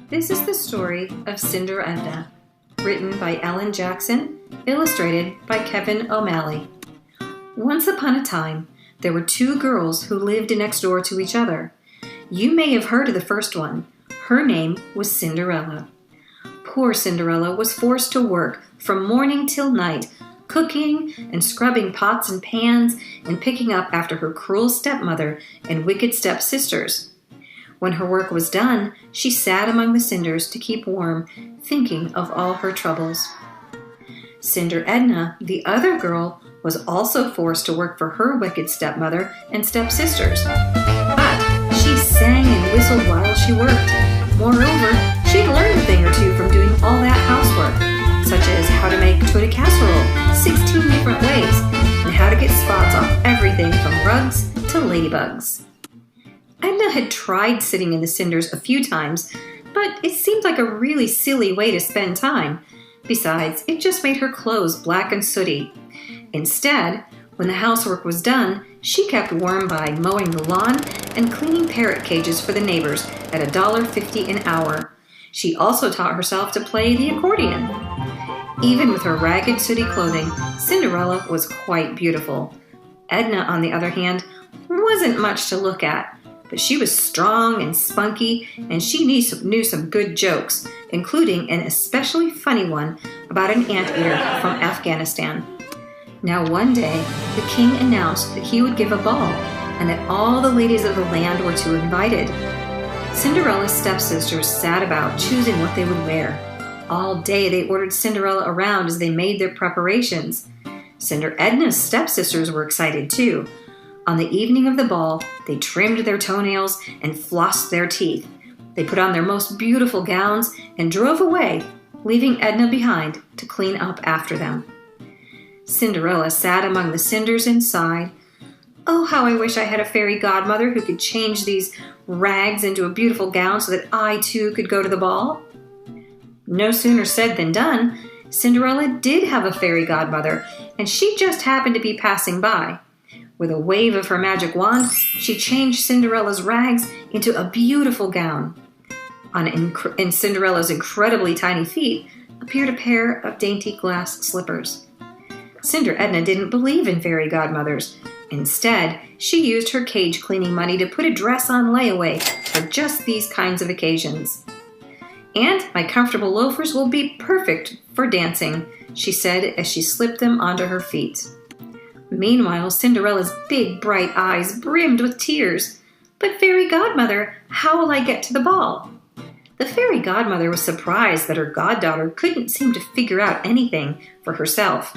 This is the story of Cinder, Edna, written by Ellen Jackson, illustrated by Kevin O'Malley. Once upon a time, there were two girls who lived next door to each other. You may have heard of the first one. Her name was Cinderella. Poor Cinderella was forced to work from morning till night, cooking and scrubbing pots and pans and picking up after her cruel stepmother and wicked stepsisters. When her work was done, she sat among the cinders to keep warm, thinking of all her troubles. Cinder Edna, the other girl, was also forced to work for her wicked stepmother and stepsisters. But she sang and whistled while she worked. Moreover, she'd learned a thing or two from doing all that housework, such as how to make tuna casserole 16 different ways, and how to get spots off everything from rugs to ladybugs. Edna had tried sitting in the cinders a few times, but it seemed like a really silly way to spend time. Besides, it just made her clothes black and sooty. Instead, when the housework was done, she kept warm by mowing the lawn and cleaning parrot cages for the neighbors at $1.50 an hour. She also taught herself to play the accordion. Even with her ragged, sooty clothing, Cinderella was quite beautiful. Edna, on the other hand, wasn't much to look at. But she was strong and spunky, and she knew some good jokes, including an especially funny one about an anteater from Afghanistan. Now one day, the king announced that he would give a ball, and that all the ladies of the land were to be invited. Cinderella's stepsisters sat about choosing what they would wear. All day they ordered Cinderella around as they made their preparations. Cinder Edna's stepsisters were excited too. On the evening of the ball, they trimmed their toenails and flossed their teeth. They put on their most beautiful gowns and drove away, leaving Edna behind to clean up after them. Cinderella sat among the cinders and sighed. "Oh, how I wish I had a fairy godmother who could change these rags into a beautiful gown so that I too could go to the ball." No sooner said than done. Cinderella did have a fairy godmother, and she just happened to be passing by. With a wave of her magic wand, she changed Cinderella's rags into a beautiful gown. In Cinderella's incredibly tiny feet appeared a pair of dainty glass slippers. Cinder Edna didn't believe in fairy godmothers. Instead, she used her cage cleaning money to put a dress on layaway for just these kinds of occasions. "And my comfortable loafers will be perfect for dancing," she said as she slipped them onto her feet. Meanwhile, Cinderella's big, bright eyes brimmed with tears. "But fairy godmother, how will I get to the ball?" The fairy godmother was surprised that her goddaughter couldn't seem to figure out anything for herself.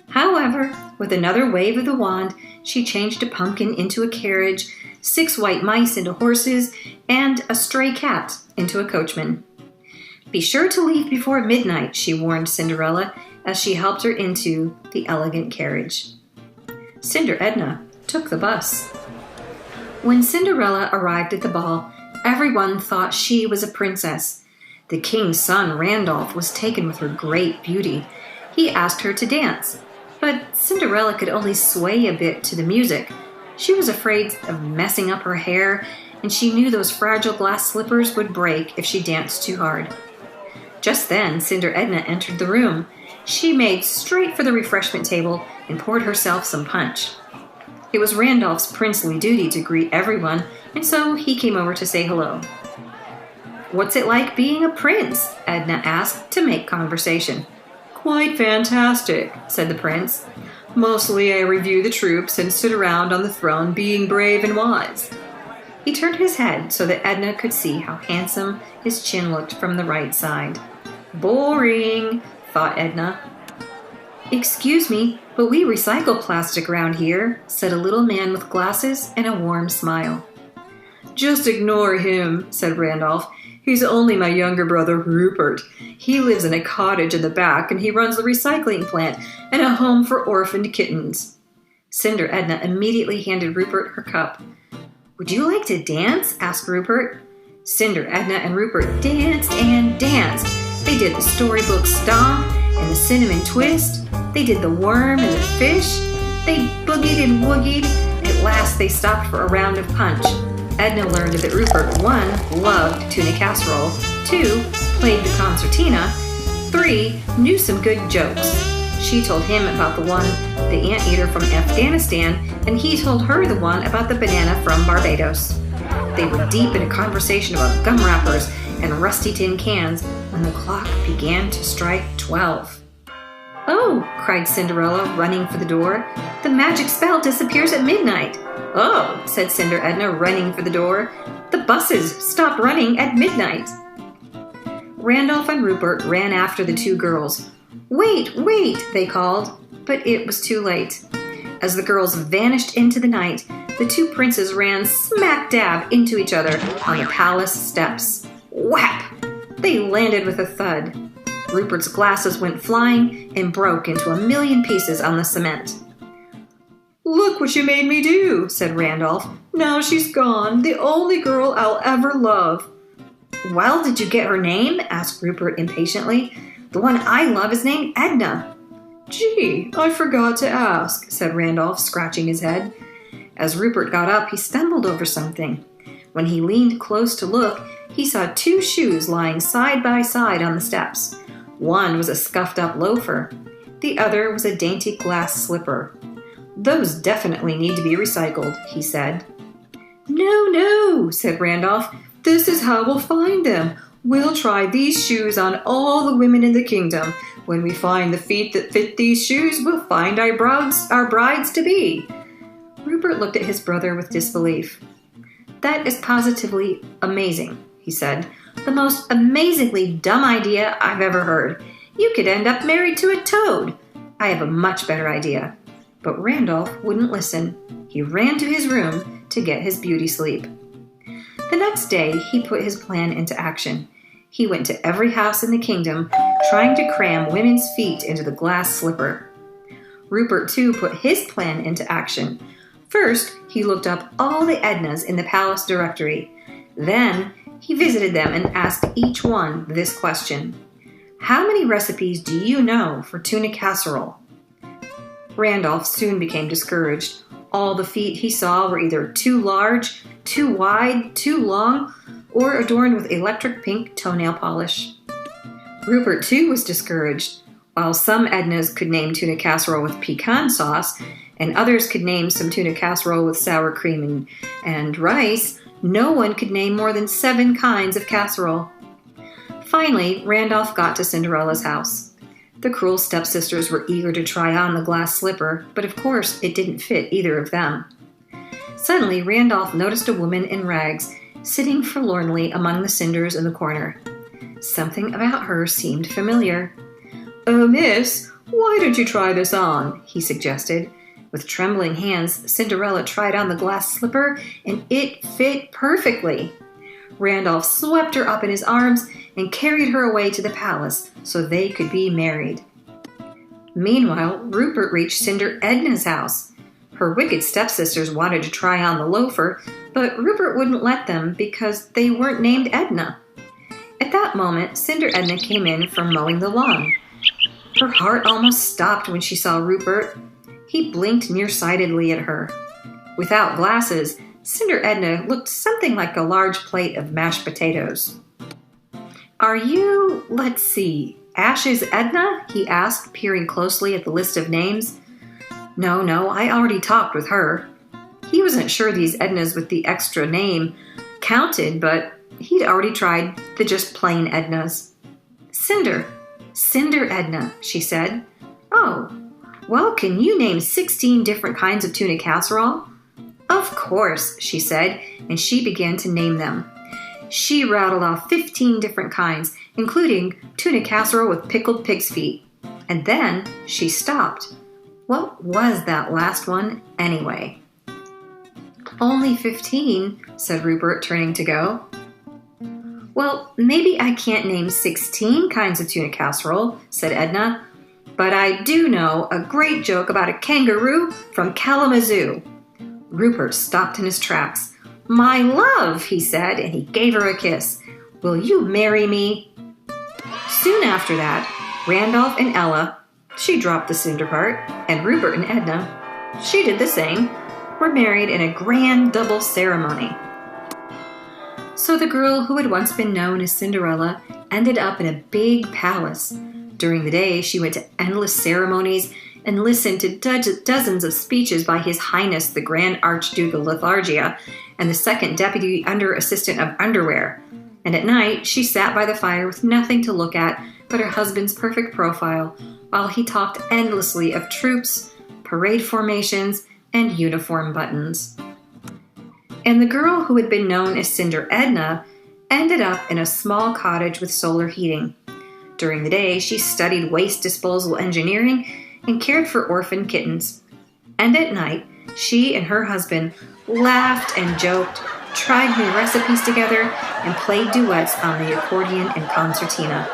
However, with another wave of the wand, she changed a pumpkin into a carriage, 6 white mice into horses, and a stray cat into a coachman. "Be sure to leave before midnight," she warned Cinderella as she helped her into the elegant carriage. Cinder Edna took the bus. When Cinderella arrived at the ball, everyone thought she was a princess. The king's son, Randolph, was taken with her great beauty. He asked her to dance, but Cinderella could only sway a bit to the music. She was afraid of messing up her hair, and she knew those fragile glass slippers would break if she danced too hard. Just then, Cinder Edna entered the room. She made straight for the refreshment table and poured herself some punch. It was Randolph's princely duty to greet everyone, and so he came over to say hello. "What's it like being a prince?" Edna asked to make conversation. "Quite fantastic," said the prince. "Mostly I review the troops and sit around on the throne being brave and wise." He turned his head so that Edna could see how handsome his chin looked from the right side. "Boring," thought Edna. "Excuse me, but we recycle plastic around here," said a little man with glasses and a warm smile. "Just ignore him," said Randolph. "He's only my younger brother, Rupert. He lives in a cottage in the back, and he runs the recycling plant and a home for orphaned kittens." Cinder Edna immediately handed Rupert her cup. "Would you like to dance?" asked Rupert. Cinder Edna and Rupert danced and danced. They did the storybook stomp and the cinnamon twist. They did the worm and the fish. They boogied and woogied. At last they stopped for a round of punch. Edna learned that Rupert, 1, loved tuna casserole, 2 played the concertina, 3 knew some good jokes. She told him about the anteater from Afghanistan, and he told her the one about the banana from Barbados. They were deep in a conversation about gum wrappers and rusty tin cans when the clock began to strike 12. "Oh," cried Cinderella, running for the door. "The magic spell disappears at midnight." "Oh," said Cinder Edna, running for the door. "The buses stopped running at midnight." Randolph and Rupert ran after the 2 girls. "Wait, wait," they called, but it was too late. As the girls vanished into the night, the 2 princes ran smack dab into each other on the palace steps. Whap! They landed with a thud. Rupert's glasses went flying and broke into a million pieces on the cement. "Look what you made me do," said Randolph. "Now she's gone, the only girl I'll ever love." "Well, did you get her name?" asked Rupert impatiently. "The one I love is named Edna." "Gee, I forgot to ask," said Randolph, scratching his head. As Rupert got up, he stumbled over something. When he leaned close to look, he saw 2 shoes lying side by side on the steps. One was a scuffed-up loafer. The other was a dainty glass slipper. "Those definitely need to be recycled," he said. "No, no," said Randolph. "This is how we'll find them. We'll try these shoes on all the women in the kingdom. When we find the feet that fit these shoes, we'll find our brides-to-be." Rupert looked at his brother with disbelief. "That is positively amazing," he said. "The most amazingly dumb idea I've ever heard. You could end up married to a toad. I have a much better idea." But Randolph wouldn't listen. He ran to his room to get his beauty sleep. The next day, he put his plan into action. He went to every house in the kingdom, trying to cram women's feet into the glass slipper. Rupert, too, put his plan into action. First, he looked up all the Ednas in the palace directory. Then, he visited them and asked each one this question: "How many recipes do you know for tuna casserole?" Randolph soon became discouraged. All the feet he saw were either too large, too wide, too long, or adorned with electric pink toenail polish. Rupert, too, was discouraged. While some Ednas could name tuna casserole with pecan sauce, and others could name some tuna casserole with sour cream and rice, no one could name more than 7 kinds of casserole. Finally, Randolph got to Cinderella's house. The cruel stepsisters were eager to try on the glass slipper, but of course it didn't fit either of them. Suddenly, Randolph noticed a woman in rags sitting forlornly among the cinders in the corner. Something about her seemed familiar. "Oh, miss, why don't you try this on?" he suggested. With trembling hands, Cinderella tried on the glass slipper, and it fit perfectly. Randolph swept her up in his arms and carried her away to the palace so they could be married. Meanwhile, Rupert reached Cinder Edna's house. Her wicked stepsisters wanted to try on the loafer, but Rupert wouldn't let them because they weren't named Edna. At that moment, Cinder Edna came in from mowing the lawn. Her heart almost stopped when she saw Rupert. He blinked nearsightedly at her. Without glasses, Cinder Edna looked something like a large plate of mashed potatoes. "Are you, let's see, Ash's Edna?" he asked, peering closely at the list of names. No, I already talked with her." He wasn't sure these Ednas with the extra name counted, but he'd already tried the just plain Ednas. Cinder Edna," she said. "Oh, well, can you name 16 different kinds of tuna casserole?" "Of course," she said, and she began to name them. She rattled off 15 different kinds, including tuna casserole with pickled pig's feet. And then she stopped. What was that last one, anyway? "Only 15, said Rupert, turning to go. "Well, maybe I can't name 16 kinds of tuna casserole," said Edna, "but I do know a great joke about a kangaroo from Kalamazoo." Rupert stopped in his tracks. "My love," he said, and he gave her a kiss. "Will you marry me?" Soon after that, Randolph and Ella, she dropped the cinder part, and Rupert and Edna, she did the same, were married in a grand double ceremony. So the girl who had once been known as Cinderella ended up in a big palace. During the day, she went to endless ceremonies and listened to dozens of speeches by His Highness the Grand Archduke of Lotharingia and the Second Deputy Under Assistant of Underwear. And at night, she sat by the fire with nothing to look at but her husband's perfect profile, while he talked endlessly of troops, parade formations, and uniform buttons. And the girl who had been known as Cinder Edna ended up in a small cottage with solar heating. During the day, she studied waste disposal engineering and cared for orphan kittens. And at night, she and her husband laughed and joked, tried new recipes together, and played duets on the accordion and concertina.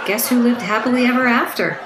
Guess who lived happily ever after?